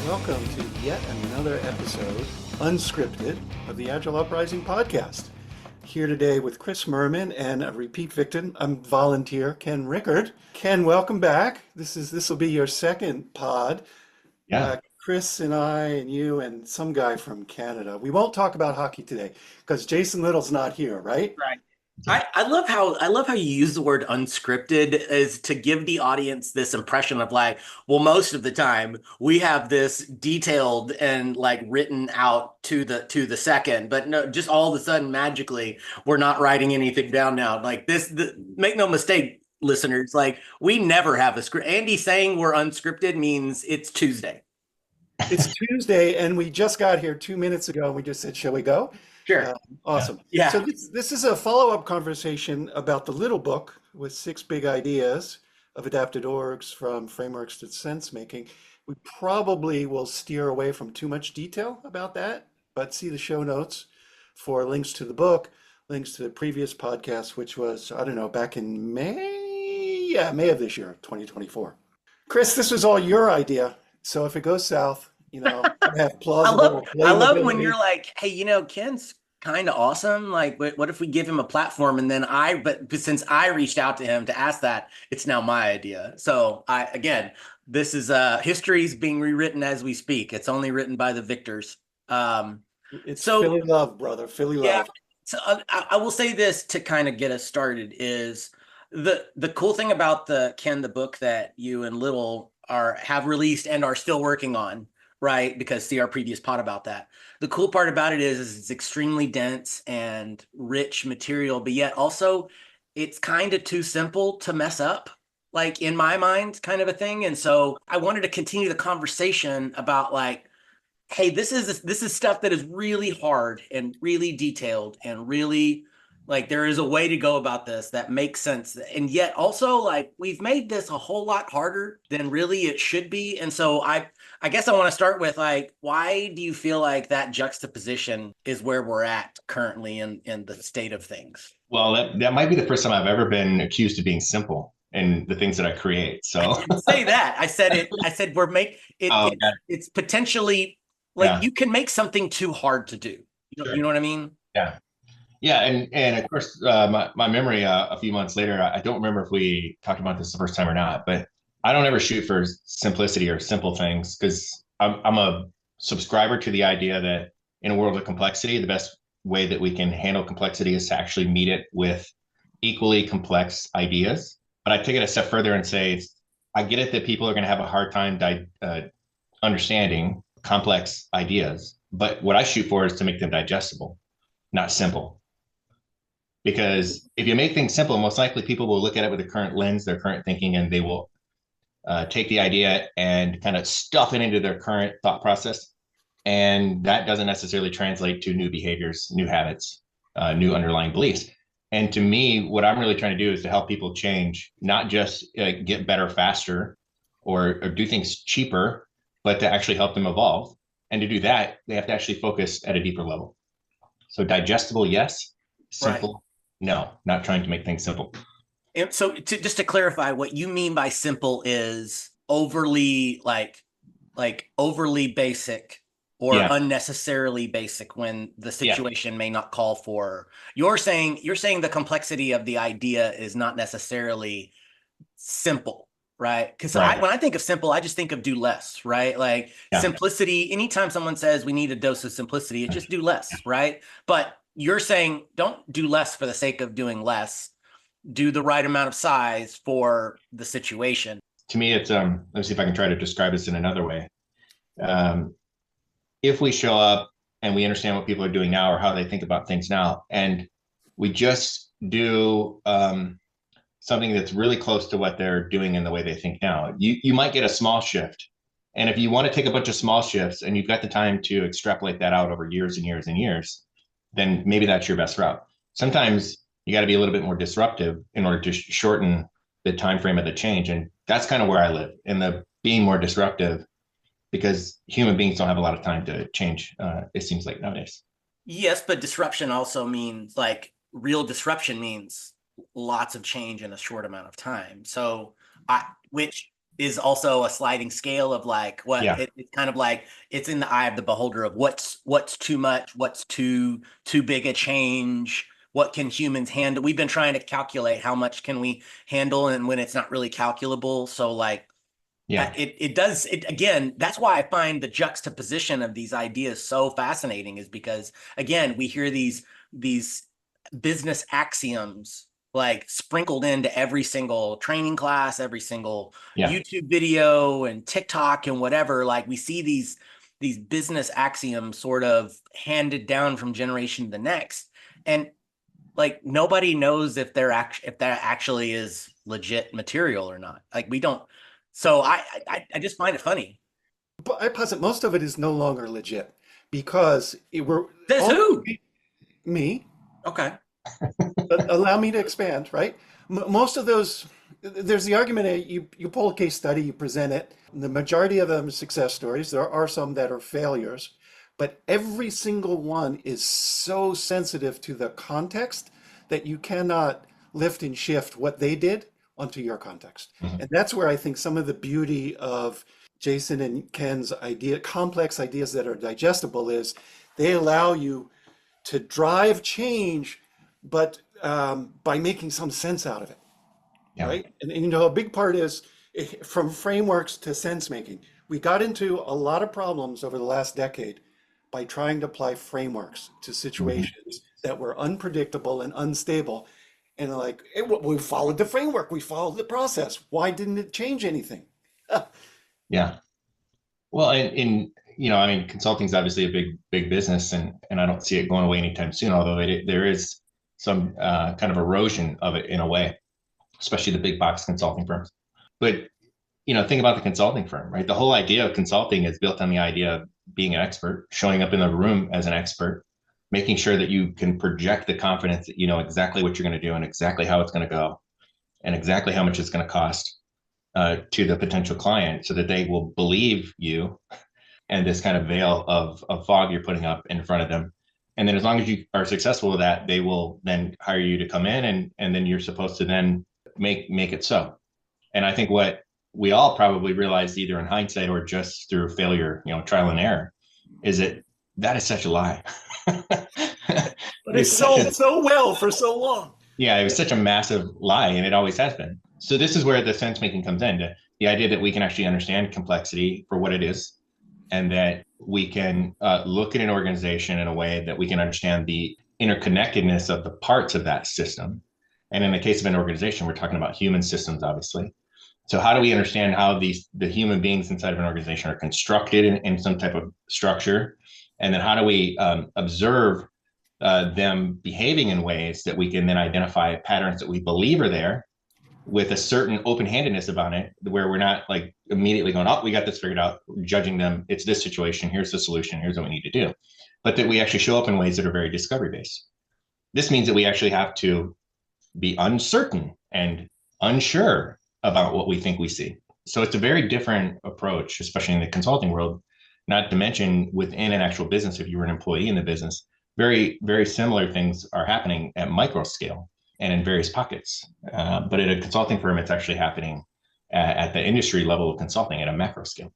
welcome to yet another episode, unscripted, of the Agile Uprising podcast. Here today with Chris Murman and a repeat victim, volunteer Ken Rickard. Ken, welcome back. This will be your second pod. Yeah. Chris and I and you and some guy from Canada. We won't talk about hockey today because Jason Little's not here, right? Right. I love how you use the word unscripted as to give the audience this impression of like, well, most of the time we have this detailed and like written out to the second, but no, just all of a sudden magically we're not writing anything down now. Like make no mistake, listeners, like we never have a script. Andy saying we're unscripted means it's Tuesday. It's Tuesday, and we just got here 2 minutes ago, and we just said, shall we go? Sure. Awesome. Yeah. So this is a follow-up conversation about the little book with 6 big ideas of adapted orgs from frameworks to Sensemaking. We probably will steer away from too much detail about that, but see the show notes for links to the book, links to the previous podcast, which was, I don't know, back in May? Yeah, May of this year, 2024. Chris, this was all your idea. So if it goes south, I have plausible. I love when you're like, hey, Ken's kind of awesome. Like, what if we give him a platform? And then but since I reached out to him to ask that, it's now my idea. So this is history's being rewritten as we speak. It's only written by the victors. It's Philly love, brother. Philly love. So I will say this to kind of get us started is the cool thing about the book that you and Little have released and are still working on, right? Because see our previous pod about that. The cool part about it is it's extremely dense and rich material, but yet also it's kind of too simple to mess up, like in my mind, kind of a thing. And so I wanted to continue the conversation about like, hey, this is stuff that is really hard and really detailed and really like there is a way to go about this that makes sense. And yet also like we've made this a whole lot harder than really it should be. And so I guess I want to start with like, why do you feel like that juxtaposition is where we're at currently in the state of things? Well, that might be the first time I've ever been accused of being simple in the things that I create. So I didn't say that. I said it's potentially like you can make something too hard to do. Sure. You know what I mean? Yeah. Yeah, and of course, my memory a few months later, I don't remember if we talked about this the first time or not, but I don't ever shoot for simplicity or simple things because I'm a subscriber to the idea that in a world of complexity, the best way that we can handle complexity is to actually meet it with equally complex ideas. But I take it a step further and say, I get it that people are going to have a hard time understanding complex ideas, but what I shoot for is to make them digestible, not simple. Because if you make things simple, most likely people will look at it with the current lens, their current thinking, and they will take the idea and kind of stuff it into their current thought process. And that doesn't necessarily translate to new behaviors, new habits, new underlying beliefs. And to me, what I'm really trying to do is to help people change, not just get better faster or do things cheaper, but to actually help them evolve. And to do that, they have to actually focus at a deeper level. So digestible, yes. Simple. Right. No, not trying to make things simple. And so just to clarify, what you mean by simple is overly like overly basic or unnecessarily basic when the situation may not call for. You're saying the complexity of the idea is not necessarily simple, right? Because when I think of simple, I just think of do less, right? Like simplicity, anytime someone says we need a dose of simplicity, it's just do less, right? But you're saying don't do less for the sake of doing less. Do the right amount of size for the situation. To me, it's let me see if I can try to describe this in another way. If we show up and we understand what people are doing now or how they think about things now, and we just do something that's really close to what they're doing in the way they think now, you might get a small shift. And if you want to take a bunch of small shifts and you've got the time to extrapolate that out over years and years and years, then maybe that's your best route. Sometimes you got to be a little bit more disruptive in order to shorten the time frame of the change. And that's kind of where I live, in the being more disruptive, because human beings don't have a lot of time to change, it seems like nowadays. Yes, but disruption also means like real disruption means lots of change in a short amount of time. So which is also a sliding scale of like Yeah. it's kind of like it's in the eye of the beholder of what's too much, what's too big a change, what can humans handle. We've been trying to calculate how much can we handle, and when it's not really calculable. So like Yeah. it does it again. That's why I find the juxtaposition of these ideas so fascinating, is because again we hear these business axioms like sprinkled into every single training class, every single Yeah. YouTube video and TikTok and whatever. Like we see these business axioms sort of handed down from generation to the next, and like nobody knows if if that actually is legit material or not. Like we don't. So I just find it funny. But I posit most of it is no longer legit because we're Says all who? me. Okay. But allow me to expand, right? Most of those, there's the argument that you pull a case study, you present it. The majority of them are success stories. There are some that are failures, but every single one is so sensitive to the context that you cannot lift and shift what they did onto your context. Mhm. And that's where I think some of the beauty of Jason and Ken's complex ideas that are digestible is they allow you to drive change, but by making some sense out of it, Yeah. right? And you know, a big part is from frameworks to sense making. We got into a lot of problems over the last decade by trying to apply frameworks to Mhm. situations that were unpredictable and unstable. And like, we followed the framework, we followed the process. Why didn't it change anything? Yeah. Well, I mean, consulting is obviously a big business, and I don't see it going away anytime soon. Although there is some kind of erosion of it in a way, especially the big box consulting firms. But think about the consulting firm, right? The whole idea of consulting is built on the idea of being an expert, showing up in the room as an expert, making sure that you can project the confidence that you know exactly what you're going to do and exactly how it's going to go and exactly how much it's going to cost to the potential client, so that they will believe you and this kind of veil of fog you're putting up in front of them. And then as long as you are successful with that, they will then hire you to come in, and then you're supposed to then make it so. And I think what we all probably realized, either in hindsight or just through failure, trial and error, is that is such a lie. But it's sold so well for so long. Yeah, it was such a massive lie, and it always has been. So this is where the sense making comes in, the idea that we can actually understand complexity for what it is, and that we can look at an organization in a way that we can understand the interconnectedness of the parts of that system. And in the case of an organization, we're talking about human systems, obviously. So how do we understand how the human beings inside of an organization are constructed in some type of structure? And then how do we observe them behaving in ways that we can then identify patterns that we believe are there, with a certain open-handedness about it, where we're not like immediately going, oh, we got this figured out, judging them. It's this situation. Here's the solution. Here's what we need to do. But that we actually show up in ways that are very discovery-based. This means that we actually have to be uncertain and unsure about what we think we see. So it's a very different approach, especially in the consulting world, not to mention within an actual business. If you were an employee in the business, very, very similar things are happening at micro scale and in various pockets. But at a consulting firm, it's actually happening at the industry level of consulting at a macro scale.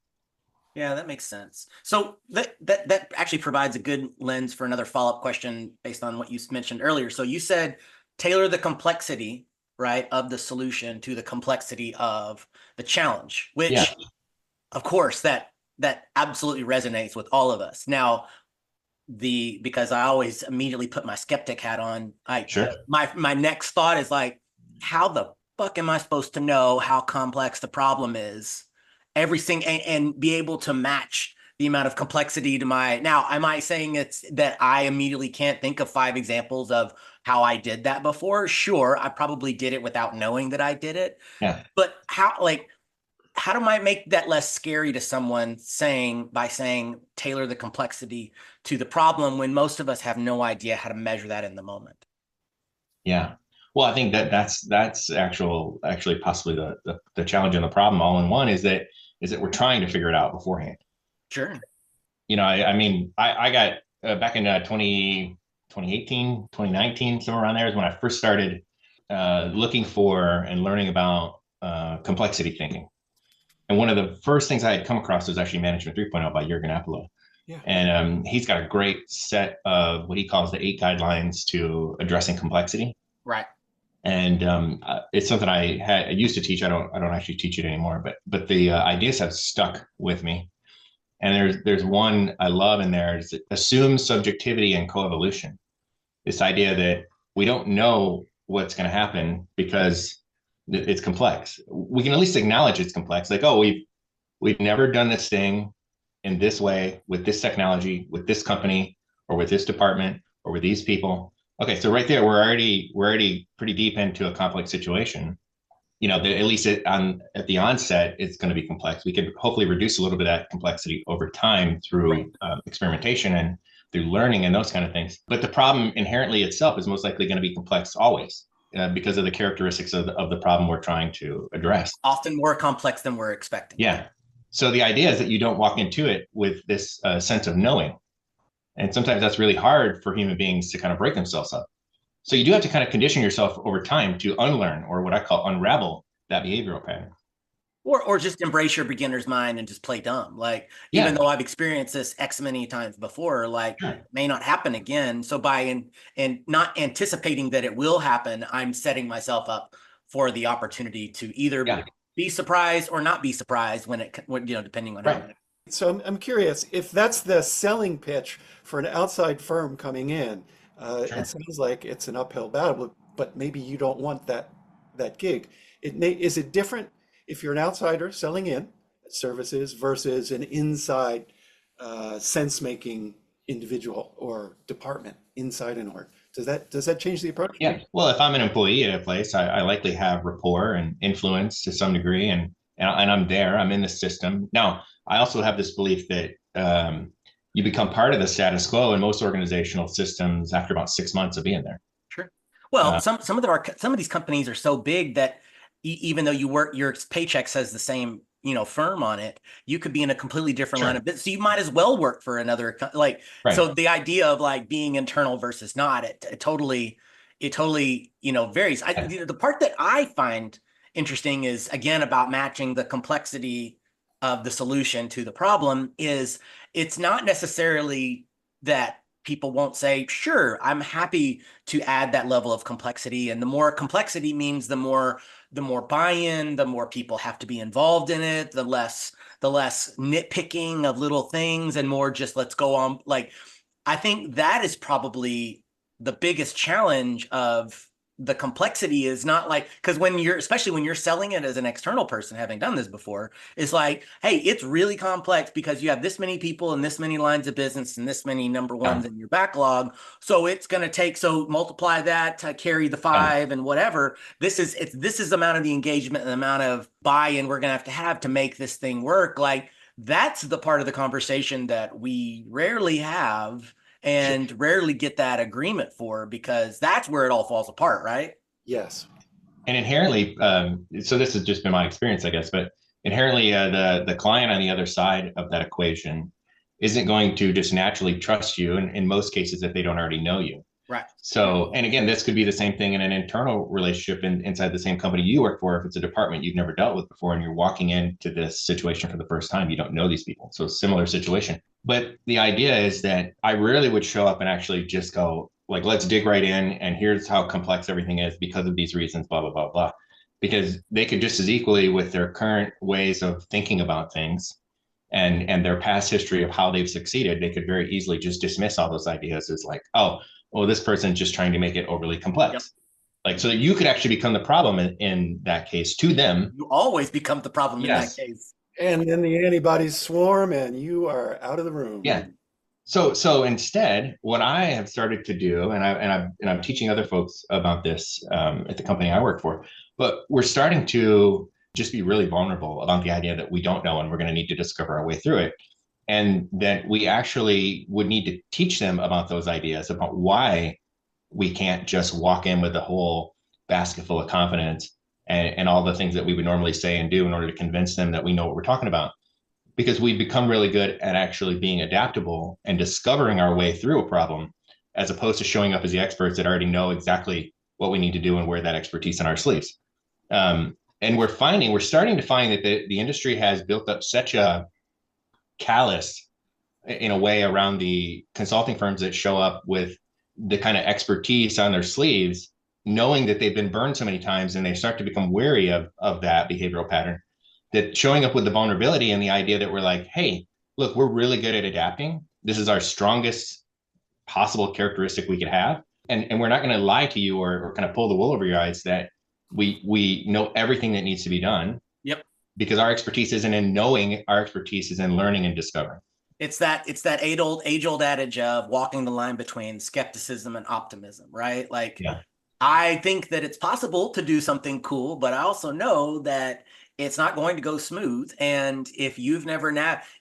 Yeah, that makes sense. So that actually provides a good lens for another follow-up question based on what you mentioned earlier. So you said tailor the complexity, right, of the solution to the complexity of the challenge, which, Yeah. of course, that absolutely resonates with all of us. Now, because I always immediately put my skeptic hat on, Sure. my next thought is like, how the fuck am I supposed to know how complex the problem is? Everything and be able to match the amount of complexity to my. Now, am I saying it's that I immediately can't think of 5 examples of how I did that before? Sure, I probably did it without knowing that I did it. Yeah. But how do I make that less scary to someone by saying tailor the complexity to the problem, when most of us have no idea how to measure that in the moment? Yeah. Well, I think that's actually possibly the challenge and the problem all in one, is that we're trying to figure it out beforehand. Sure. I mean, I got back in 2018, 2019, somewhere around there is when I first started looking for and learning about complexity thinking. And one of the first things I had come across was actually Management 3.0 by Jürgen Appelow. Yeah. And he's got a great set of what he calls the 8 guidelines to addressing complexity. Right. And it's something I used to teach. I don't actually teach it anymore, but the ideas have stuck with me. And there's one I love in there. It's assume subjectivity and coevolution. This idea that we don't know what's going to happen because it's complex. We can at least acknowledge it's complex. Like, oh, we've never done this thing in this way with this technology, with this company, or with this department, or with these people. Okay, so right there, we're already pretty deep into a complex situation. At least at the onset, it's going to be complex. We could hopefully reduce a little bit of that complexity over time through experimentation and through learning and those kind of things. But the problem inherently itself is most likely going to be complex always because of the characteristics of the problem we're trying to address. Often more complex than we're expecting. Yeah. So the idea is that you don't walk into it with this sense of knowing. And sometimes that's really hard for human beings to kind of break themselves up. So you do have to kind of condition yourself over time to unlearn, or what I call unravel, that behavioral pattern. Or just embrace your beginner's mind and just play dumb. Like, even though I've experienced this X many times before, like it may not happen again. So by and not anticipating that it will happen, I'm setting myself up for the opportunity to either be surprised or not be surprised when depending on how. So I'm curious if that's the selling pitch for an outside firm coming in. It sounds like it's an uphill battle, but maybe you don't want that gig. Is it different if you're an outsider selling in services versus an inside sense-making individual or department inside an org? Does that change the approach? Yeah. Well, if I'm an employee at a place, I likely have rapport and influence to some degree, and I'm there. I'm in the system. Now, I also have this belief that you become part of the status quo in most organizational systems after about 6 months of being there. Sure. Well, some of these companies are so big that even though your paycheck says the same firm on it, you could be in a completely different line of business. So you might as well work for another So the idea of like being internal versus not, it totally varies. The part that I find interesting is, again, about matching the complexity of the solution to the problem. Is it's not necessarily that people won't say, sure, I'm happy to add that level of complexity. And the more complexity means the more buy-in, the more people have to be involved in it, the less nitpicking of little things and more just let's go on. Like, I think that is probably the biggest challenge of the complexity is not like, because especially when you're selling it as an external person, having done this before, it's like, hey, it's really complex because you have this many people and this many lines of business and this many number ones in your backlog. So it's going to take, multiply that to carry the 5 and whatever. This is the amount of the engagement and the amount of buy-in we're going to have to make this thing work. Like, that's the part of the conversation that we rarely have and rarely get that agreement for, because that's where it all falls apart, right? Yes. And inherently, so this has just been my experience, I guess, but inherently the client on the other side of that equation isn't going to just naturally trust you in most cases if they don't already know you. Right. So, and again, this could be the same thing in an internal relationship inside the same company you work for. If it's a department you've never dealt with before and you're walking into this situation for the first time, you don't know these people. So similar situation. But the idea is that I rarely would show up and actually just go like, let's dig right in. And here's how complex everything is because of these reasons, blah, blah, blah, blah. Because they could just as equally, with their current ways of thinking about things and their past history of how they've succeeded, they could very easily just dismiss all those ideas as like, oh, well, this person's just trying to make it overly complex. Yep. Like, so that you could actually become the problem in that case to them. You always become the problem in that case. And then the antibodies swarm and you are out of the room. Yeah. So instead, what I have started to do, and I'm teaching other folks about this at the company I work for, but we're starting to just be really vulnerable about the idea that we don't know and we're going to need to discover our way through it. And that we actually would need to teach them about those ideas, about why we can't just walk in with a whole basket full of confidence and all the things that we would normally say and do in order to convince them that we know what we're talking about. Because we've become really good at actually being adaptable and discovering our way through a problem, as opposed to showing up as the experts that already know exactly what we need to do and wear that expertise in our sleeves. And we're starting to find that the industry has built up such a callous in a way around the consulting firms that show up with the kind of expertise on their sleeves, knowing that they've been burned so many times, and they start to become wary of that behavioral pattern, that showing up with the vulnerability and the idea that we're like, hey, look, we're really good at adapting. This is our strongest possible characteristic we could have. And we're not going to lie to you or kind of pull the wool over your eyes that we know everything that needs to be done. Yep. Because our expertise isn't in knowing, our expertise is in learning and discovering. It's that age old adage of walking the line between skepticism and optimism, right? Like, Yeah. I think that it's possible to do something cool, but I also know that it's not going to go smooth. And if you've never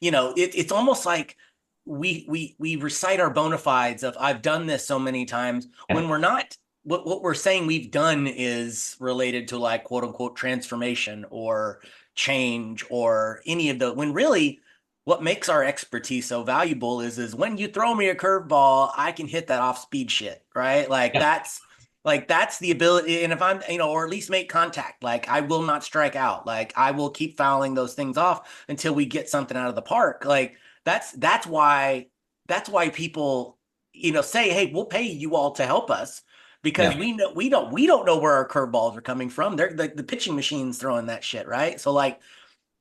it's almost like we recite our bona fides of I've done this so many times when we're not. What we're saying we've done is related to like quote unquote transformation or change or any of the, when really what makes our expertise so valuable is when you throw me a curveball, I can hit that off speed shit, right? Like that's the ability. And if I'm, or at least make contact, like I will not strike out. Like I will keep fouling those things off until we get something out of the park. Like that's why people, say, hey, we'll pay you all to help us because we don't know where our curveballs are coming from. They're the pitching machine's throwing that shit, right? So like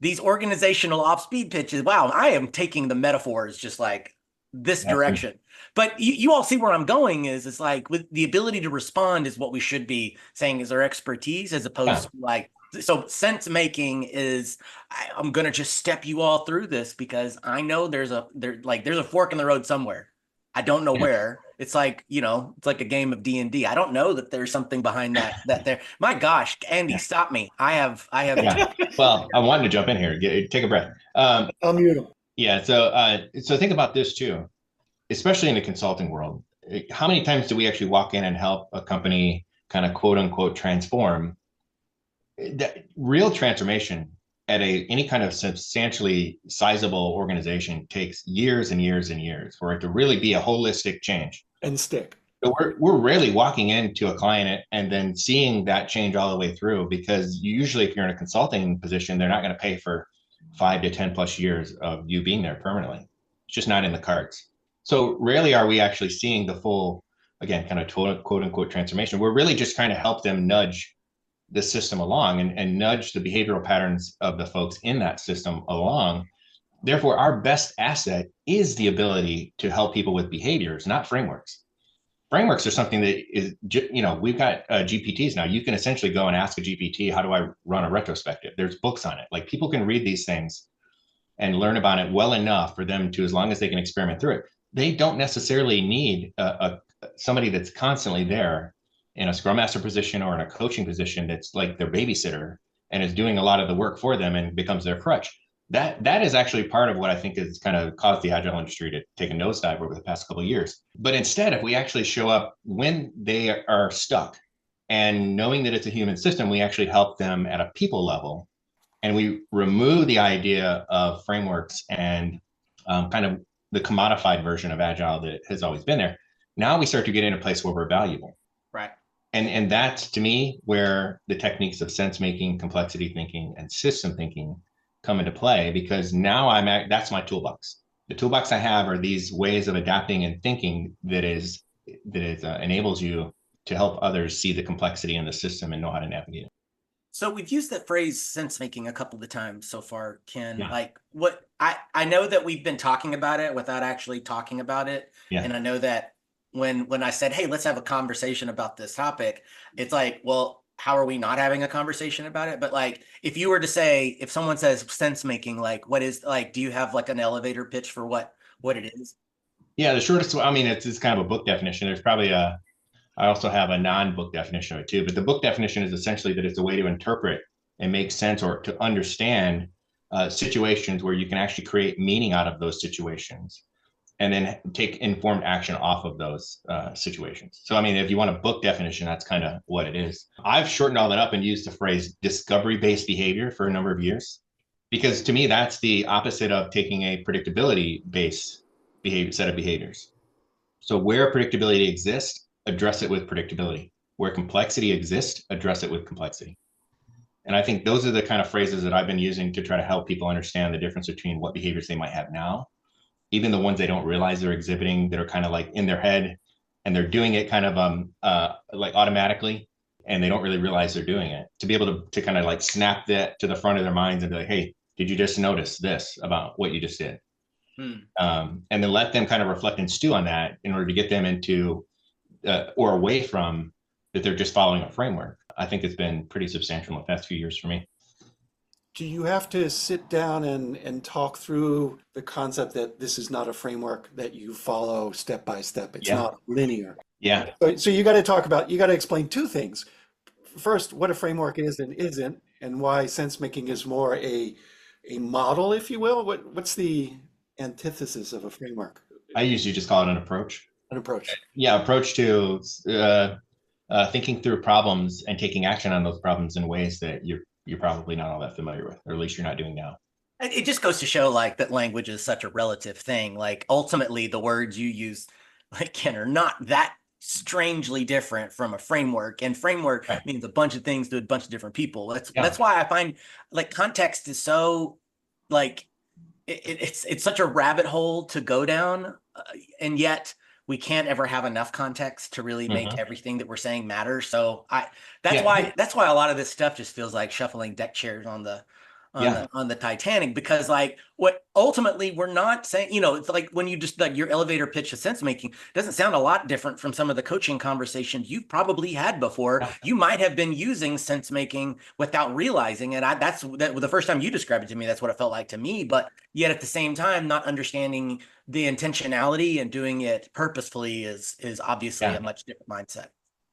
these organizational off speed pitches, wow, I am taking the metaphors just like this direction. But you all see where I'm going is it's like with the ability to respond is what we should be saying is our expertise as opposed to like, so sense making is I'm going to just step you all through this because I know there's a fork in the road somewhere. I don't know where. It's like, it's like a game of D&D. I don't know that there's something behind that there. My gosh, Andy, stop me. I have. Yeah. Well, I wanted to jump in here. Take a breath. I'll mute him. Yeah. So think about this too, especially in the consulting world. How many times do we actually walk in and help a company kind of quote unquote transform? That real transformation at any kind of substantially sizable organization takes years and years and years for it to really be a holistic change and stick. So we're rarely walking into a client and then seeing that change all the way through, because usually if you're in a consulting position, they're not going to pay for 5 to 10 plus years of you being there permanently. It's just not in the cards. So rarely are we actually seeing the full, again, kind of quote unquote transformation. We're really just trying to help them nudge the system along and nudge the behavioral patterns of the folks in that system along. Therefore, our best asset is the ability to help people with behaviors, not frameworks. Frameworks are something that is, we've got GPTs now. You can essentially go and ask a GPT, how do I run a retrospective? There's books on it. Like people can read these things and learn about it well enough for them to, as long as they can experiment through it. They don't necessarily need somebody that's constantly there in a Scrum Master position or in a coaching position that's like their babysitter and is doing a lot of the work for them and becomes their crutch. That is actually part of what I think has kind of caused the agile industry to take a nosedive over the past couple of years. But instead, if we actually show up when they are stuck and knowing that it's a human system, we actually help them at a people level, and we remove the idea of frameworks and kind of the commodified version of agile that has always been there. Now we start to get in a place where we're valuable. Right. And that's, to me, where the techniques of sense making, complexity thinking, and system thinking come into play, because now that's my toolbox. The toolbox I have are these ways of adapting and thinking that enables you to help others see the complexity in the system and know how to navigate it. So we've used that phrase sense making a couple of times so far, Ken. Yeah. Like what I know that we've been talking about it without actually talking about it. Yeah. And I know that when I said, hey, let's have a conversation about this topic, it's like, well, how are we not having a conversation about it? But like, if you were to say, if someone says sense making, like what is, like, do you have like an elevator pitch for what it is? Yeah, the shortest, I mean, it's kind of a book definition. There's probably I also have a non-book definition of it too, but the book definition is essentially that it's a way to interpret and make sense or to understand situations where you can actually create meaning out of those situations and then take informed action off of those situations. So, I mean, if you want a book definition, that's kind of what it is. I've shortened all that up and used the phrase discovery-based behavior for a number of years, because to me, that's the opposite of taking a predictability-based set of behaviors. So where predictability exists, address it with predictability. Where complexity exists, address it with complexity. And I think those are the kind of phrases that I've been using to try to help people understand the difference between what behaviors they might have now, even the ones they don't realize they're exhibiting that are kind of like in their head and they're doing it kind of like automatically and they don't really realize they're doing it. To be able to kind of like snap that to the front of their minds and be like, hey, did you just notice this about what you just did? And then let them kind of reflect and stew on that in order to get them into or away from that they're just following a framework. I think it's been pretty substantial in the past few years for me. Do you have to sit down and talk through the concept that this is not a framework that you follow step by step? It's not linear. Yeah. So you got to explain two things. First, what a framework is and isn't, and why sense making is more a model, if you will. What's the antithesis of a framework? I usually just call it an approach. An approach. Yeah, approach to thinking through problems and taking action on those problems in ways that you're probably not all that familiar with, or at least you're not doing now. It just goes to show like that language is such a relative thing. Like ultimately the words you use, like Ken, are not that strangely different from a framework, and framework means a bunch of things to a bunch of different people. That's why I find like context is so like it's such a rabbit hole to go down, and yet we can't ever have enough context to really make everything that we're saying matter. So that's why a lot of this stuff just feels like shuffling deck chairs on the Titanic, because like what ultimately we're not saying, it's like when you just like your elevator pitch of sense making doesn't sound a lot different from some of the coaching conversations you've probably had before. You might have been using sense making without realizing it. That's the first time you described it to me, that's what it felt like to me. But yet at the same time, not understanding the intentionality and doing it purposefully is obviously a much different mindset.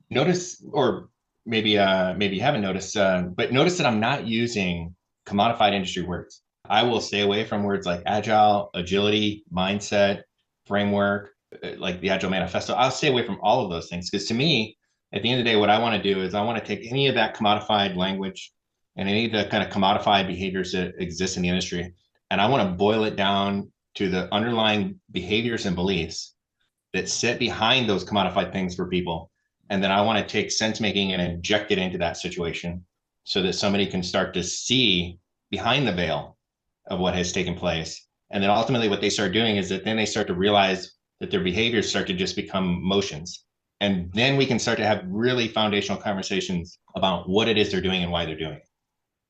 Notice, or maybe you haven't noticed, but notice that I'm not using commodified industry words. I will stay away from words like agile, agility, mindset, framework, like the Agile Manifesto. I'll stay away from all of those things because to me, at the end of the day, what I want to do is I want to take any of that commodified language and any of the kind of commodified behaviors that exist in the industry, and I want to boil it down to the underlying behaviors and beliefs that sit behind those commodified things for people. And then I want to take sense making and inject it into that situation so that somebody can start to see behind the veil of what has taken place. And then ultimately what they start doing is that then they start to realize that their behaviors start to just become motions. And then we can start to have really foundational conversations about what it is they're doing and why they're doing it.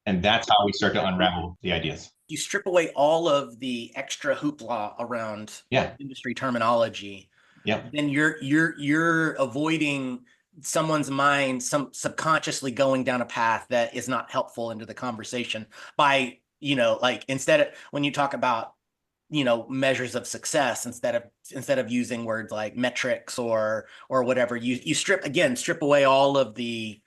And that's how we start to unravel the ideas. You strip away all of the extra hoopla around industry terminology. Then you're avoiding someone's mind subconsciously going down a path that is not helpful into the conversation by, like instead of when you talk about, measures of success, instead of using words like metrics or whatever, you strip away all of the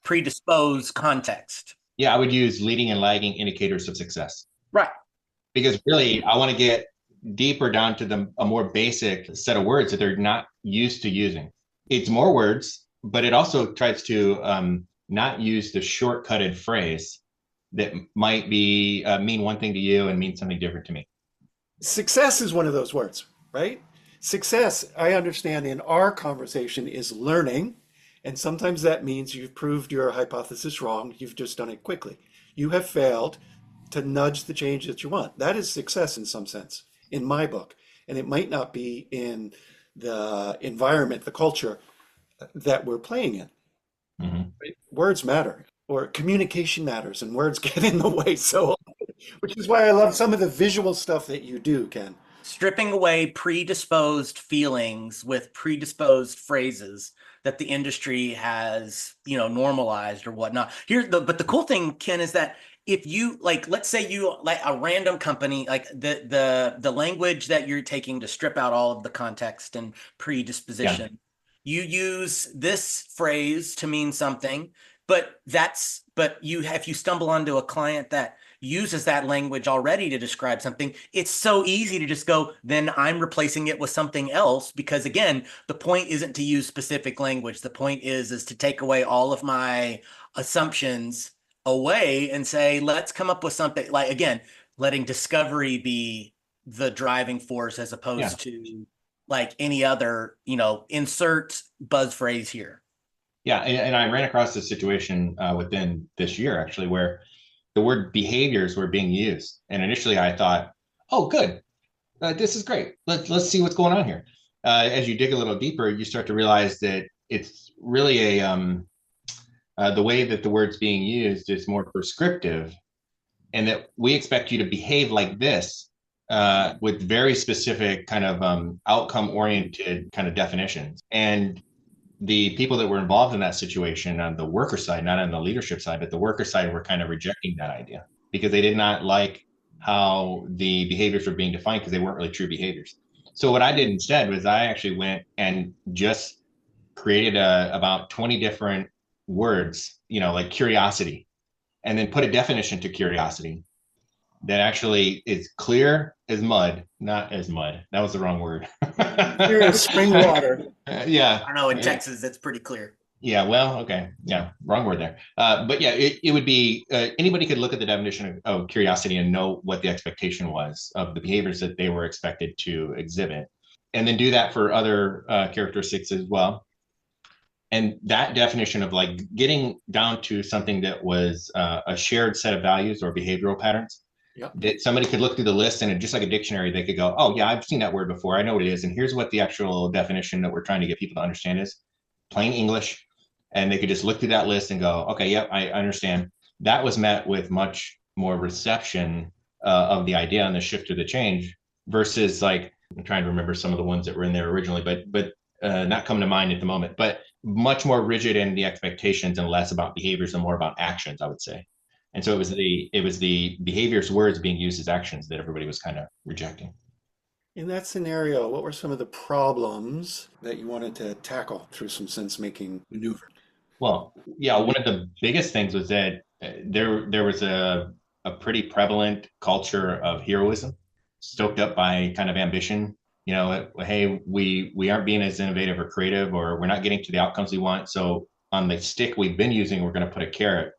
predisposed context. Yeah, I would use leading and lagging indicators of success. Right. Because really, I want to get deeper down to a more basic set of words that they're not used to using. It's more words, but it also tries to not use the shortcutted phrase that might be mean one thing to you and mean something different to me. Success is one of those words, right? Success, I understand in our conversation, is learning. And sometimes that means you've proved your hypothesis wrong. You've just done it quickly. You have failed to nudge the change that you want. That is success in some sense, in my book. And it might not be in the environment, the culture that we're playing in. Right? Words matter, or communication matters, and words get in the way so often, which is why I love some of the visual stuff that you do, Ken. Stripping away predisposed feelings with predisposed phrases that the industry has, normalized or whatnot. But the cool thing, Ken, is that if you let's say you like a random company, like the language that you're taking to strip out all of the context and predisposition, you use this phrase to mean something, but if you stumble onto a client that uses that language already to describe something, it's so easy to just go, then I'm replacing it with something else, because again, the point isn't to use specific language. The point is to take away all of my assumptions away and say, let's come up with something, like, again, letting discovery be the driving force as opposed to like any other, insert buzz phrase here. Yeah, and I ran across this situation within this year actually, where the word behaviors were being used, and initially I thought, "Oh, good, this is great. Let's see what's going on here." As you dig a little deeper, you start to realize that it's really the way that the word's being used is more prescriptive, and that we expect you to behave like this with very specific kind of outcome oriented kind of definitions. And the people that were involved in that situation on the worker side, not on the leadership side, but the worker side, were kind of rejecting that idea because they did not like how the behaviors were being defined because they weren't really true behaviors. So what I did instead was I actually went and just created about 20 different words, like curiosity, and then put a definition to curiosity that actually is clear as mud, not as mud. That was the wrong word. Clear as spring water. Yeah. I know in Texas, that's pretty clear. Yeah, well, okay. Yeah, wrong word there. But yeah, it would be anybody could look at the definition of curiosity and know what the expectation was of the behaviors that they were expected to exhibit, and then do that for other characteristics as well. And that definition of like getting down to something that was a shared set of values or behavioral patterns. Yep. That somebody could look through the list and just like a dictionary, they could go, "Oh yeah, I've seen that word before. I know what it is. And here's what the actual definition that we're trying to get people to understand is." Plain English. And they could just look through that list and go, "Okay, yep, I understand." That was met with much more reception of the idea and the shift to the change versus like, I'm trying to remember some of the ones that were in there originally, but not coming to mind at the moment, but much more rigid in the expectations and less about behaviors and more about actions, I would say. And so it was the behaviors words being used as actions that everybody was kind of rejecting. In that scenario, what were some of the problems that you wanted to tackle through some sense-making maneuver? Well, yeah, one of the biggest things was that there was a pretty prevalent culture of heroism, stoked up by kind of ambition. Hey, we aren't being as innovative or creative, or we're not getting to the outcomes we want. So on the stick we've been using, we're going to put a carrot,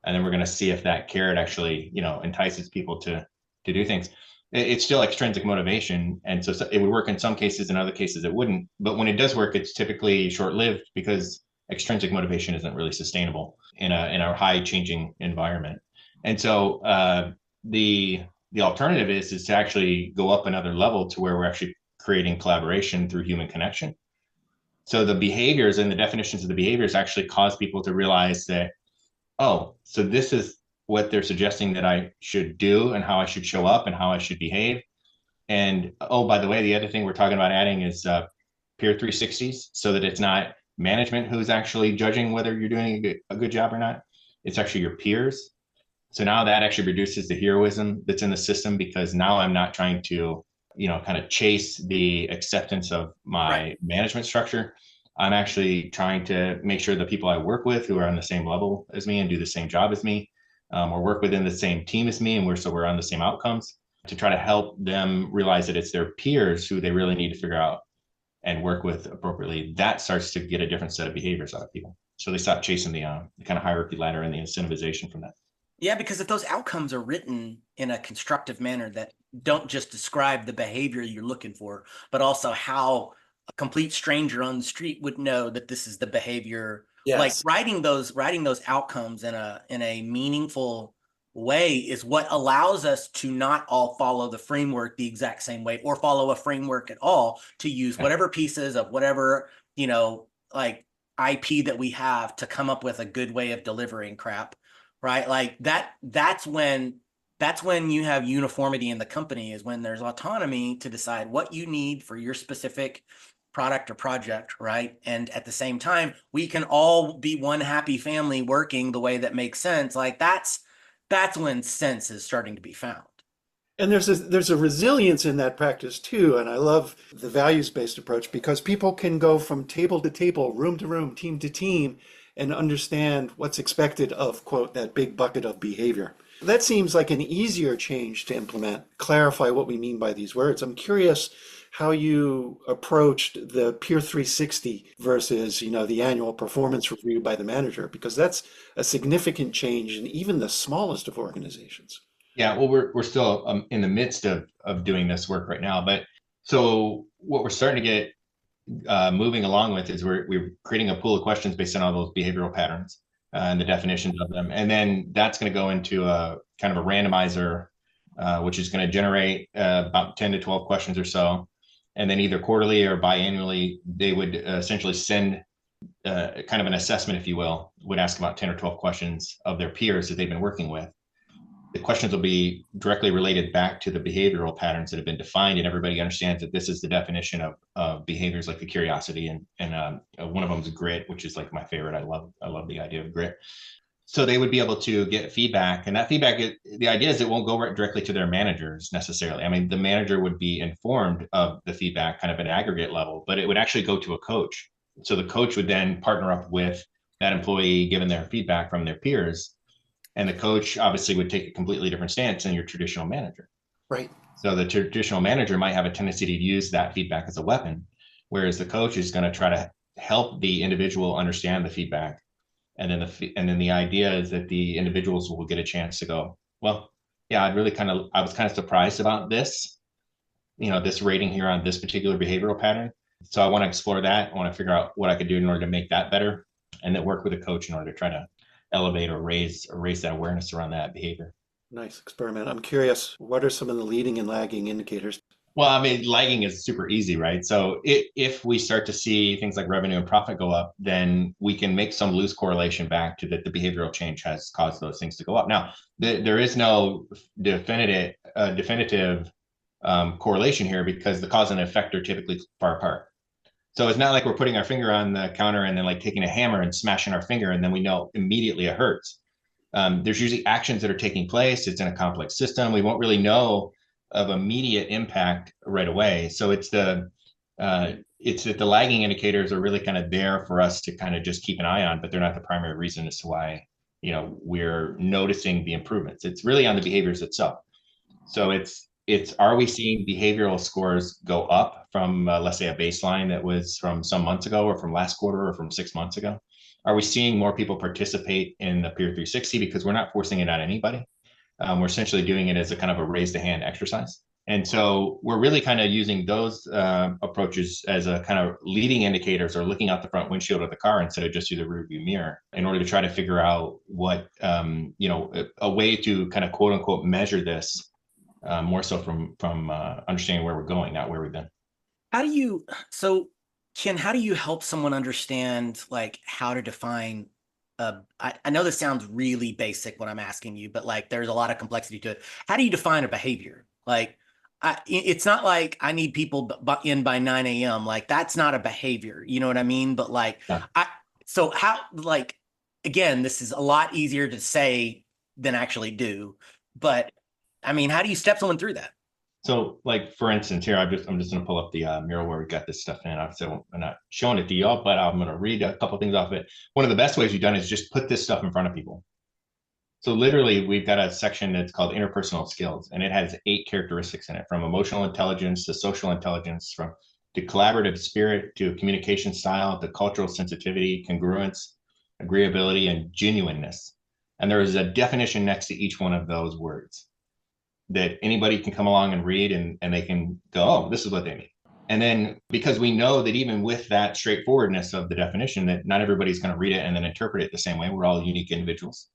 and then we're going to see if that carrot actually, entices people to do things. It's still extrinsic motivation, and so it would work in some cases, in other cases it wouldn't. But when it does work, it's typically short-lived because extrinsic motivation isn't really sustainable in a high changing environment. And so the alternative is to actually go up another level to where we're actually creating collaboration through human connection. So the behaviors and the definitions of the behaviors actually cause people to realize that, oh, so this is what they're suggesting that I should do and how I should show up and how I should behave. And oh, by the way, the other thing we're talking about adding is peer 360s, so that it's not management who's actually judging whether you're doing a good job or not. It's actually your peers. So now that actually reduces the heroism that's in the system, because now I'm not trying to, kind of chase the acceptance of my management structure. I'm actually trying to make sure the people I work with who are on the same level as me and do the same job as me, or work within the same team as me, and we're on the same outcomes, to try to help them realize that it's their peers who they really need to figure out and work with appropriately. That starts to get a different set of behaviors out of people. So they stop chasing the kind of hierarchy ladder and the incentivization from that. Yeah, because if those outcomes are written in a constructive manner that don't just describe the behavior you're looking for, but also how a complete stranger on the street would know that this is the behavior. Yes. Like writing those outcomes in a meaningful way is what allows us to not all follow the framework the exact same way, or follow a framework at all, to use whatever pieces of whatever, like IP that we have to come up with a good way of delivering crap. Right. Like that's when you have uniformity in the company, is when there's autonomy to decide what you need for your specific product or project. Right. And at the same time, we can all be one happy family working the way that makes sense. Like that's when sense is starting to be found. And there's a resilience in that practice too. And I love the values-based approach, because people can go from table to table, room to room, team to team, and understand what's expected of, quote, that big bucket of behavior. That seems like an easier change to implement, clarify what we mean by these words. I'm curious how you approached the Peer 360 versus, the annual performance review by the manager, because that's a significant change in even the smallest of organizations. Yeah, well, we're still in the midst of doing this work right now. But so what we're starting to get moving along with is we're creating a pool of questions based on all those behavioral patterns and the definitions of them. And then that's going to go into a kind of a randomizer, which is going to generate about 10 to 12 questions or so. And then either quarterly or biannually, they would essentially send kind of an assessment, if you will, would ask about 10 or 12 questions of their peers that they've been working with. The questions will be directly related back to the behavioral patterns that have been defined, and everybody understands that this is the definition of behaviors like the curiosity, and one of them is grit, which is like my favorite. I love the idea of grit. So they would be able to get feedback, and that feedback, the idea is it won't go right directly to their managers necessarily. I mean, the manager would be informed of the feedback kind of at aggregate level, but it would actually go to a coach. So the coach would then partner up with that employee, given their feedback from their peers. And the coach obviously would take a completely different stance than your traditional manager. Right. So the traditional manager might have a tendency to use that feedback as a weapon, whereas the coach is going to try to help the individual understand the feedback. And then the idea is that the individuals will get a chance to go, well, yeah, I was kind of surprised about this, this rating here on this particular behavioral pattern. So I want to explore that. I want to figure out what I could do in order to make that better, and then work with a coach in order to try to elevate or raise that awareness around that behavior. Nice experiment. I'm curious, what are some of the leading and lagging indicators? Well, I mean, lagging is super easy, right? So if we start to see things like revenue and profit go up, then we can make some loose correlation back to that the behavioral change has caused those things to go up. Now, there is no definitive correlation here, because the cause and effect are typically far apart. So it's not like we're putting our finger on the counter and then like taking a hammer and smashing our finger, and then we know immediately it hurts. There's usually actions that are taking place. It's in a complex system. We won't really know of immediate impact right away. So it's that the lagging indicators are really kind of there for us to kind of just keep an eye on, but they're not the primary reason as to why, we're noticing the improvements. It's really on the behaviors itself. So it's are we seeing behavioral scores go up from let's say a baseline that was from some months ago, or from last quarter, or from 6 months ago? Are we seeing more people participate in the Peer 360? Because we're not forcing it on anybody. We're essentially doing it as a kind of a raise the hand exercise. And so we're really kind of using those approaches as a kind of leading indicators, or looking out the front windshield of the car instead of just through the rearview mirror, in order to try to figure out what, a way to kind of quote unquote measure this more so from understanding where we're going, not where we've been. Ken, how do you help someone understand like how to define I know this sounds really basic when I'm asking you, but like there's a lot of complexity to it. How do you define a behavior? Like it's not like I need people in by 9 a.m. Like that's not a behavior. You know what I mean? But like, Yeah. So how, like, again, this is a lot easier to say than actually do, but I mean, how do you step someone through that? So, like for instance, here I'm just going to pull up the mural where we got this stuff in. Obviously, I'm not showing it to y'all, but I'm going to read a couple things off it. One of the best ways we've done is just put this stuff in front of people. So literally, we've got a section that's called interpersonal skills, and it has 8 characteristics in it, from emotional intelligence to social intelligence, to collaborative spirit, to communication style, to cultural sensitivity, congruence, agreeability, and genuineness. And there is a definition next to each one of those words that anybody can come along and read, and they can go, oh, this is what they mean. And then, because we know that even with that straightforwardness of the definition, that not everybody's going to read it and then interpret it the same way. We're all unique individuals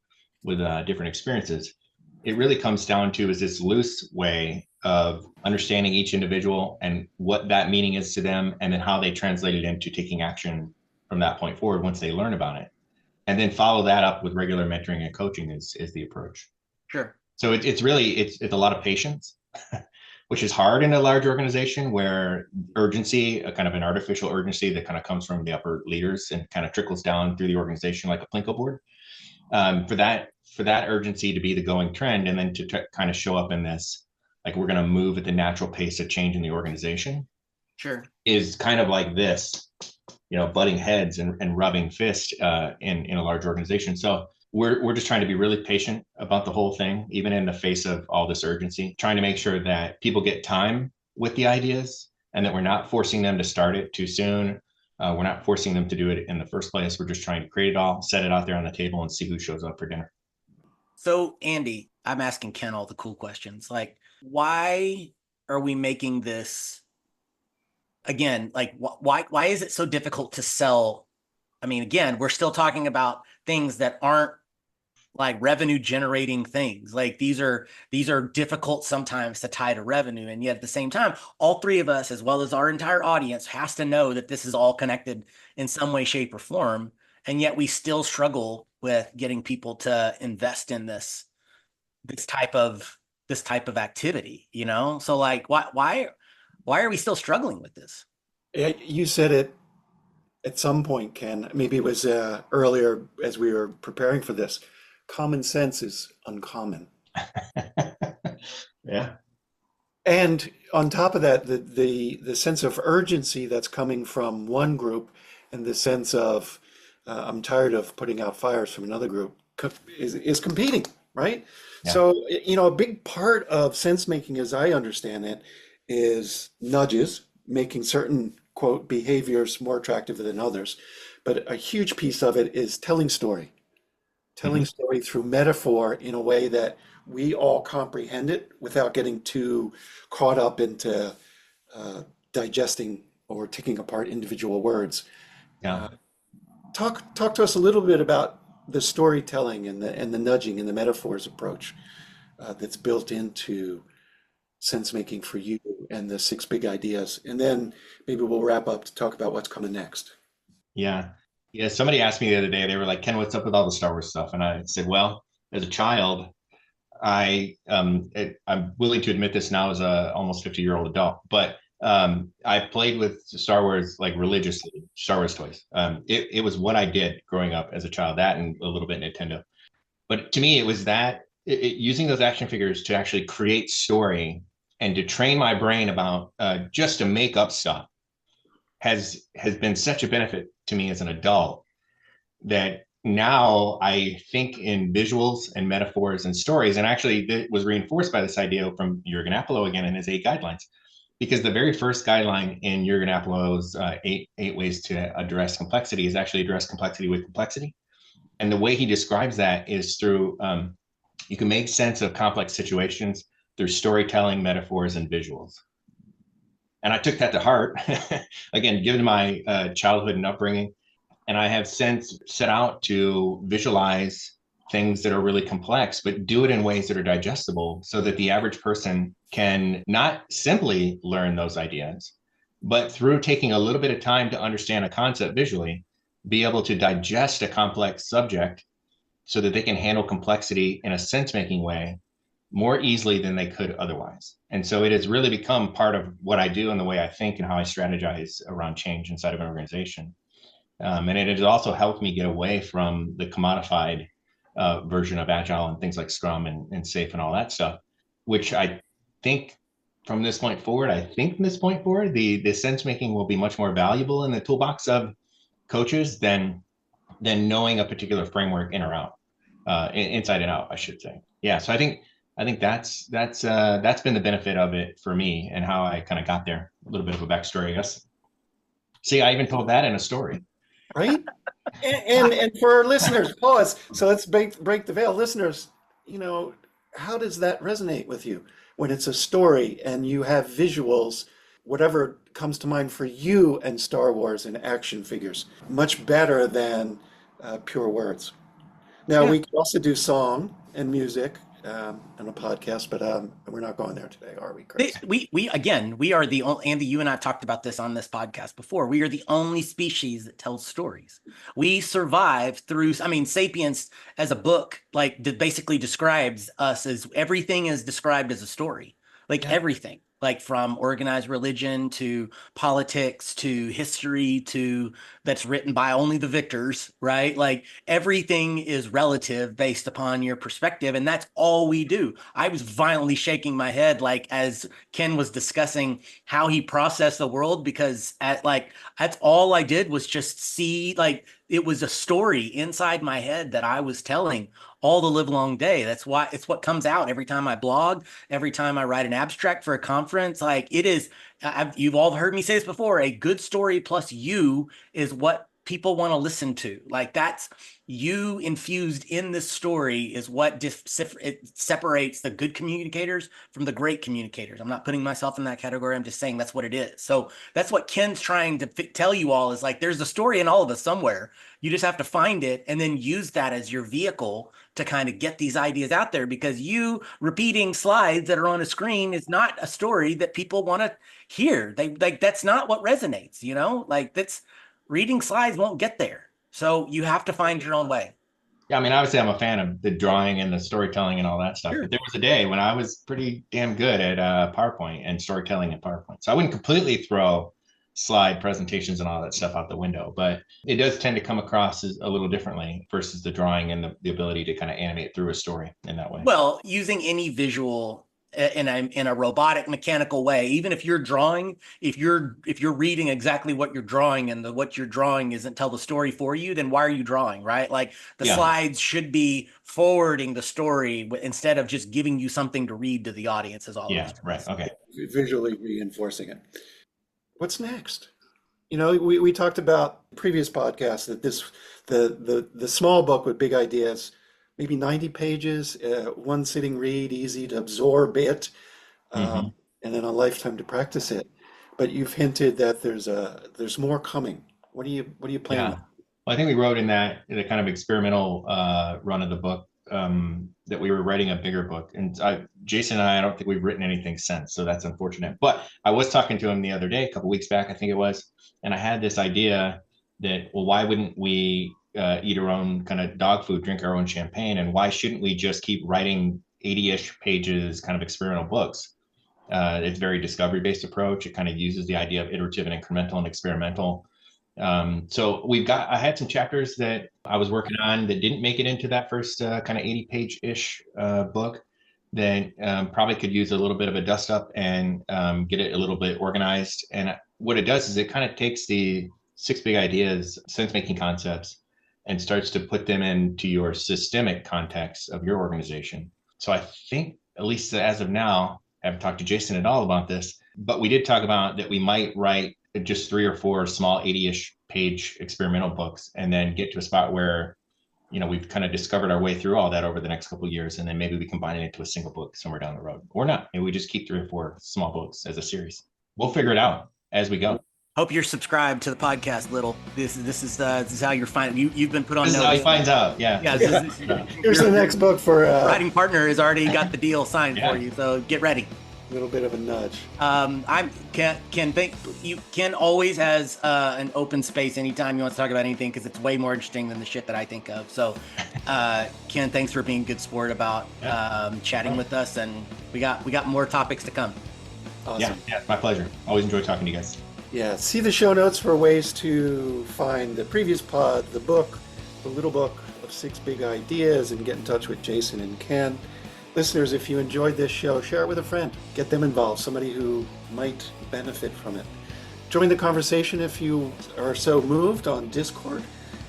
with different experiences. It really comes down to is this loose way of understanding each individual and what that meaning is to them, and then how they translate it into taking action from that point forward once they learn about it. And then follow that up with regular mentoring and coaching is the approach. Sure. So it's really a lot of patience, which is hard in a large organization where urgency, a kind of an artificial urgency that kind of comes from the upper leaders and kind of trickles down through the organization like a Plinko board. For that urgency to be the going trend, and then to kind of show up in this, like we're going to move at the natural pace of change in the organization. Sure. Is kind of like this, butting heads and rubbing fists in a large organization. So we're just trying to be really patient about the whole thing, even in the face of all this urgency, trying to make sure that people get time with the ideas, and that we're not forcing them to start it too soon. We're not forcing them to do it in the first place. We're just trying to create it all, set it out there on the table, and see who shows up for dinner. So, Andy, I'm asking Ken all the cool questions. Like, why are we making this again, like why is it so difficult to sell? I mean, again, we're still talking about things that aren't like revenue generating things. Like these are difficult sometimes to tie to revenue. And yet at the same time, all three of us, as well as our entire audience, has to know that this is all connected in some way, shape, or form. And yet we still struggle with getting people to invest in this type of this type of activity, you know? So like why are we still struggling with this? You said it at some point, Ken. Maybe it was earlier as we were preparing for this. Common sense is uncommon. Yeah. And on top of that, the sense of urgency that's coming from one group and the sense of I'm tired of putting out fires from another group is competing, right? Yeah. So, a big part of sense making, as I understand it, is nudges, making certain, quote, behaviors more attractive than others. But a huge piece of it is telling Mhm. story through metaphor in a way that we all comprehend it without getting too caught up into digesting or taking apart individual words. Yeah. Talk to us a little bit about the storytelling and the nudging and the metaphors approach that's built into sense making for you and the six big ideas. And then maybe we'll wrap up to talk about what's coming next. Yeah. Yeah. Somebody asked me the other day, they were like, Ken, what's up with all the Star Wars stuff? And I said, well, as a child, I'm willing to admit this now as a almost 50-year-old adult, but I played with Star Wars like religiously, Star Wars toys. It was what I did growing up as a child, that and a little bit Nintendo. But to me, it was that using those action figures to actually create story and to train my brain about just to make up stuff has been such a benefit to me as an adult that now I think in visuals and metaphors and stories. And actually, it was reinforced by this idea from Jürgen Appelow again in his 8 guidelines, because the very first guideline in Jürgen Appelow's eight ways to address complexity is actually address complexity with complexity. And the way he describes that is through you can make sense of complex situations through storytelling, metaphors, and visuals. And I took that to heart, again, given my childhood and upbringing. And I have since set out to visualize things that are really complex, but do it in ways that are digestible so that the average person can not simply learn those ideas, but through taking a little bit of time to understand a concept visually, be able to digest a complex subject so that they can handle complexity in a sense making way more easily than they could otherwise. And so it has really become part of what I do and the way I think and how I strategize around change inside of an organization. And it has also helped me get away from the commodified version of Agile and things like Scrum and Safe and all that stuff, which I think from this point forward, the sense making will be much more valuable in the toolbox of coaches than knowing a particular framework in or out, inside and out, I should say. Yeah, so I think that's been the benefit of it for me and how I kind of got there. A little bit of a backstory, I guess. See, I even told that in a story. Right? And for our listeners, pause. So let's break the veil. Listeners, how does that resonate with you when it's a story and you have visuals, whatever comes to mind for you and Star Wars and action figures, much better than pure words. Now, Yeah. we can also do song and music on a podcast, but we're not going there today, are we, Chris? We are the only, Andy, you and I have talked about this on this podcast before. We are the only species that tells stories. We survive through, I mean, Sapiens as a book, like basically describes us as everything is described as a story, like Yeah. everything, like from organized religion to politics to history to that's written by only the victors, right? Like everything is relative based upon your perspective, and that's all we do. I was violently shaking my head like as Ken was discussing how he processed the world, because that's all I did was just see, like, it was a story inside my head that I was telling all the live long day. That's why it's what comes out every time I blog, every time I write an abstract for a conference. Like it is, you've all heard me say this before, a good story plus you is what people want to listen to. Like that's you infused in this story is what it separates the good communicators from the great communicators. I'm not putting myself in that category. I'm just saying that's what it is. So that's what Ken's trying to tell you all is like, there's a story in all of us somewhere. You just have to find it and then use that as your vehicle to kind of get these ideas out there, because you repeating slides that are on a screen is not a story that people want to hear. They like, that's not what resonates, you know, like that's reading slides won't get there. So you have to find your own way. Yeah, I mean, obviously I'm a fan of the drawing and the storytelling and all that stuff. Sure. But there was a day when I was pretty damn good at PowerPoint and storytelling in PowerPoint. So I wouldn't completely throw slide presentations and all that stuff out the window, but it does tend to come across as a little differently versus the drawing and the ability to kind of animate through a story in that way. Well, using any visual in a robotic mechanical way, even if you're drawing, if you're reading exactly what you're drawing and what you're drawing isn't tell the story for you, then why are you drawing, right? Like the slides should be forwarding the story instead of just giving you something to read to the audience is all. Yeah, right. Okay. Visually reinforcing it. What's next? You know, we talked about previous podcasts that the small book with big ideas, maybe 90 pages, one sitting read, easy to absorb it, and then a lifetime to practice it. But you've hinted that there's more coming. What are you planning? Yeah. Well, I think we wrote in the kind of experimental run of the book that we were writing a bigger book. And Jason and I don't think we've written anything since, so that's unfortunate. But I was talking to him the other day, a couple weeks back, I think it was, and I had this idea that, well, why wouldn't we eat our own kind of dog food, drink our own champagne, and why shouldn't we just keep writing 80-ish pages kind of experimental books? It's a very discovery-based approach. It kind of uses the idea of iterative and incremental and experimental. So I had some chapters that I was working on that didn't make it into that first kind of 80-page-ish book that probably could use a little bit of a dust up and get it a little bit organized. And what it does is it kind of takes the 6 big ideas, sense-making concepts, and starts to put them into your systemic context of your organization. So I think, at least as of now, I haven't talked to Jason at all about this, but we did talk about that we might write just 3 or 4 small 80-ish page experimental books and then get to a spot where, you know, we've kind of discovered our way through all that over the next couple of years. And then maybe we combine it into a single book somewhere down the road, or not. Maybe we just keep 3 or 4 small books as a series. We'll figure it out as we go. Hope you're subscribed to the podcast, Little. This is how you're finding. You've been put on This notice. is how he finds out. Yeah. Here's the next book for writing partner has already got the deal signed for you, so get ready. a little bit of a nudge. Ken always has an open space anytime you want to talk about anything, because it's way more interesting than the shit that I think of. So, Ken, thanks for being a good sport about chatting with us, and we got more topics to come. Awesome. Yeah, my pleasure. Always enjoy talking to you guys. Yeah, see the show notes for ways to find the previous pod, the book, the little book of 6 big ideas, and get in touch with Jason and Ken. Listeners, if you enjoyed this show, share it with a friend. Get them involved, somebody who might benefit from it. Join the conversation if you are so moved on Discord.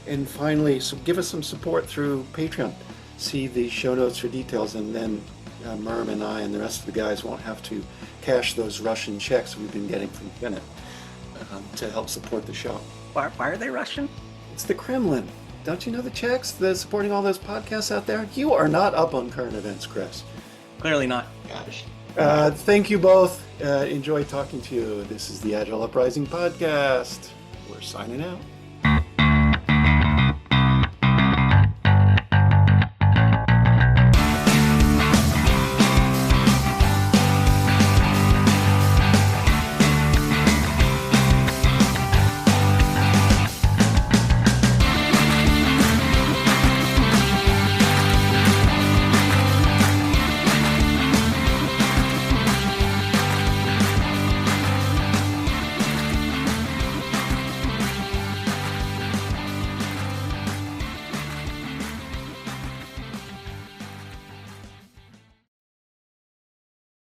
And finally, give us some support through Patreon. See the show notes for details, and then Murman and I and the rest of the guys won't have to cash those Russian checks we've been getting from Bennett to help support the show. Why are they Russian? It's the Kremlin. Don't you know the checks that's supporting all those podcasts out there? You are not up on current events, Chris. Clearly not. Gosh. Thank you both. Enjoy talking to you. This is the Agile Uprising podcast. We're signing out.